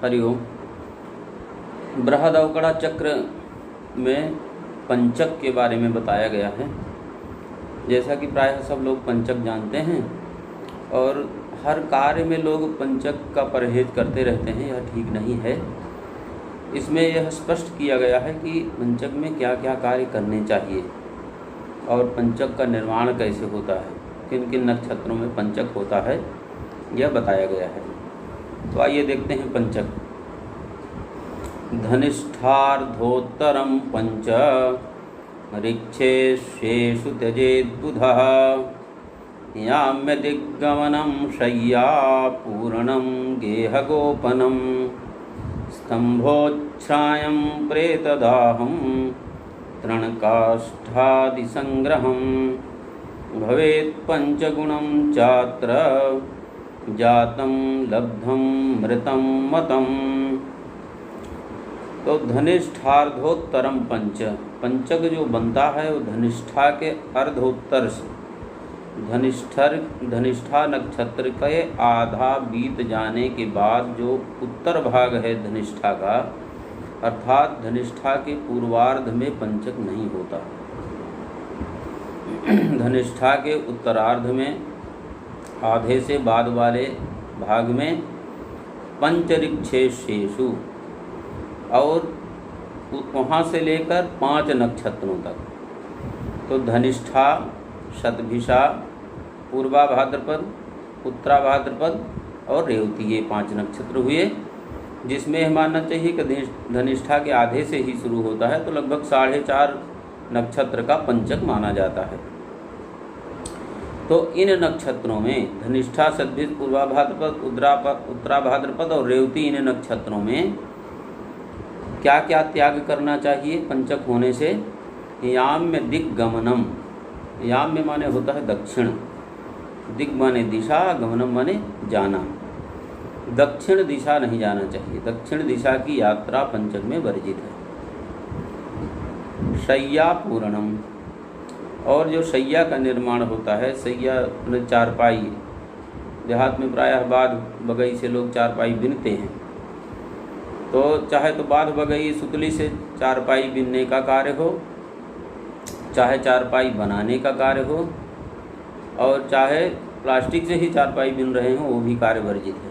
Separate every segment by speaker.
Speaker 1: हरिओम। बृहदवकड़ा चक्र में पंचक के बारे में बताया गया है। जैसा कि प्रायः सब लोग पंचक जानते हैं और हर कार्य में लोग पंचक का परहेज करते रहते हैं, यह ठीक नहीं है। इसमें यह स्पष्ट किया गया है कि पंचक में क्या क्या कार्य करने चाहिए और पंचक का निर्माण कैसे होता है, किन किन नक्षत्रों में पंचक होता है, यह बताया गया है। तो आइए देखते हैं पंचक। धनिष्ठार्धोत्तरम पंच ऋक्षेषु त्यजेद्बुधः याम्यदिग्गमनं शय्या पूरणं गेहगोपनं स्तंभोच्छ्रायं प्रेतदाहं तृणकाष्ठादिसंग्रहं भवेत् पंचगुणं चात्र जातं लब्धं मृतं मतं। तो धनिष्ठार्धोत्तरम पंचक जो बनता है वो धनिष्ठा के अर्धोत्तर से, धनिष्ठा नक्षत्र के आधा बीत जाने के बाद जो उत्तर भाग है धनिष्ठा का, अर्थात धनिष्ठा के पूर्वार्ध में पंचक नहीं होता। धनिष्ठा के उत्तरार्ध में आधे से बाद वाले भाग में पंचऋक्षेषु और वहाँ से लेकर 5 नक्षत्रों तक, तो धनिष्ठा, शतभिषा, पूर्वा भाद्रपद, उत्तरा भाद्रपद और रेवती, ये 5 नक्षत्र हुए। जिसमें मानना चाहिए कि धनिष्ठा के आधे से ही शुरू होता है, तो लगभग 4.5 नक्षत्र का पंचक माना जाता है। तो इन नक्षत्रों में धनिष्ठा, शतभिष, पूर्वा भाद्रपद, उत्तरा भाद्रपद और रेवती, इन नक्षत्रों में क्या क्या त्याग करना चाहिए पंचक होने से? याम्य दिग्गमनम, याम्य माने होता है दक्षिण, दिग माने दिशा, गमनम माने जाना। दक्षिण दिशा नहीं जाना चाहिए, दक्षिण दिशा की यात्रा पंचक में वर्जित है। शय्या पूरणम, और जो शय्या का निर्माण होता है, शय्या चारपाई, देहात में प्रायः बाध बगई से लोग चारपाई बिनते हैं, तो चाहे तो बाध बगई सुतली से चारपाई बिनने का कार्य हो, चाहे चारपाई बनाने का कार्य हो, और चाहे प्लास्टिक से ही चारपाई बिन रहे हों, वो भी कार्य वर्जित है।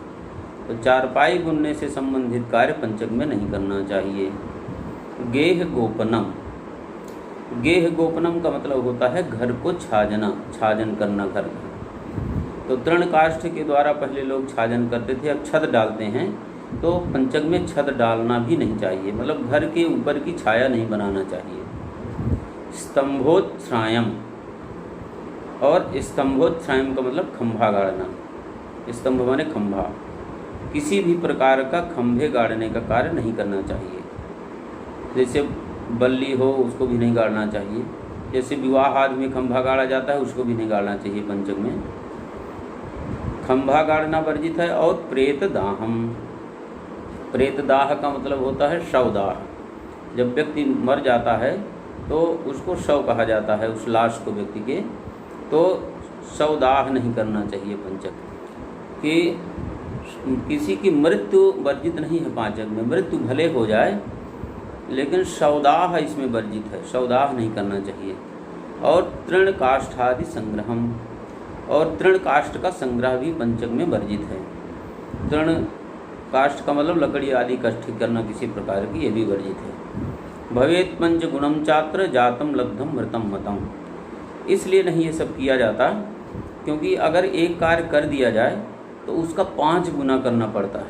Speaker 1: तो चारपाई बुनने से संबंधित कार्य पंचक में नहीं करना चाहिए। गेह गोपनम, गेह गोपनम का मतलब होता है घर को छाजना, छाजन करना घर का। तो तृणकाष्ठ के द्वारा पहले लोग छाजन करते थे, अब छत डालते हैं, तो पंचक में छत डालना भी नहीं चाहिए, मतलब घर के ऊपर की छाया नहीं बनाना चाहिए। स्तंभोच्छ्रायम, और स्तंभोच्छ्रायम का मतलब खंभा गाड़ना, स्तंभ माने खंभा, किसी भी प्रकार का खंभे गाड़ने का कार्य नहीं करना चाहिए। जैसे बल्ली हो उसको भी नहीं गाड़ना चाहिए, जैसे विवाह आदि में खंभा गाड़ा जाता है उसको भी नहीं गाड़ना चाहिए पंचक में, खंभा गाड़ना वर्जित है। और प्रेतदाहम, प्रेतदाह का मतलब होता है शवदाह, जब व्यक्ति मर जाता है तो उसको शव कहा जाता है, उस लाश को व्यक्ति के, तो शवदाह नहीं करना चाहिए पंचक कि किसी की मृत्यु वर्जित नहीं है पंचक में, मृत्यु भले हो जाए लेकिन शवदाह इसमें वर्जित है, शवदाह नहीं करना चाहिए। और तृणकाष्ठादि संग्रहम, और तृणकाष्ठ का संग्रह भी पंचक में वर्जित है। तृण काष्ठ का मतलब लकड़ी आदि इकट्ठी करना किसी प्रकार की, ये भी वर्जित है। भवेत् पंचगुणम चात्र जातम लब्धम मृतम मतम, इसलिए नहीं ये सब किया जाता क्योंकि अगर एक कार्य कर दिया जाए तो उसका 5 गुना करना पड़ता है।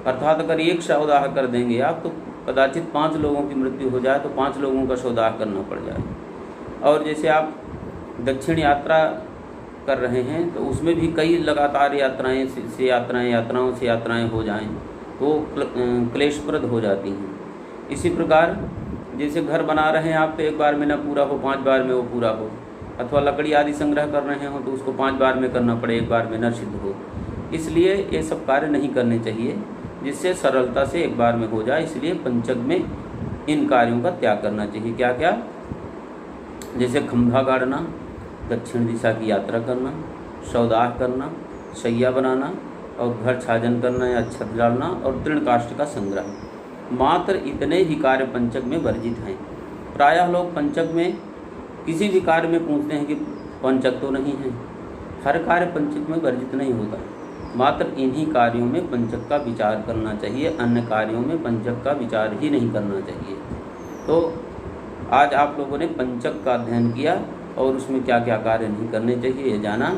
Speaker 1: अर्थात अगर एक शवदाह कर देंगे आप तो कदाचित 5 लोगों की मृत्यु हो जाए तो 5 लोगों का शवदाह करना पड़ जाए। और जैसे आप दक्षिण यात्रा कर रहे हैं तो उसमें भी कई लगातार यात्राओं से यात्राएं हो जाएं तो क्लेशप्रद हो जाती हैं। इसी प्रकार जैसे घर बना रहे हैं आप तो एक बार में न पूरा हो, 5 बार में वो पूरा हो, अथवा लकड़ी आदि संग्रह कर रहे हो तो उसको 5 बार में करना पड़े, एक बार में न सिद्ध हो। इसलिए ये सब कार्य नहीं करने चाहिए, जिससे सरलता से एक बार में हो जाए। इसलिए पंचक में इन कार्यों का त्याग करना चाहिए। क्या क्या? जैसे खंभा गाड़ना, दक्षिण दिशा की यात्रा करना, सौदाह करना, शैया बनाना और घर छाजन करना या छत डालना और तृण काष्ठ का संग्रह, मात्र इतने ही कार्य पंचक में वर्जित हैं। प्रायः लोग पंचक में किसी भी कार्य में पूछते हैं कि पंचक तो नहीं है। हर कार्य पंचक में वर्जित नहीं होता, मात्र इन्हीं कार्यों में पंचक का विचार करना चाहिए, अन्य कार्यों में पंचक का विचार ही नहीं करना चाहिए। तो आज आप लोगों ने पंचक का अध्ययन किया और उसमें क्या क्या कार्य नहीं करने चाहिए ये जाना,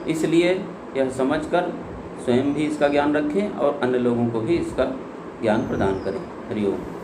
Speaker 1: इसलिए यह समझकर स्वयं भी इसका ज्ञान रखें और अन्य लोगों को भी इसका ज्ञान प्रदान करें। हरि ओम।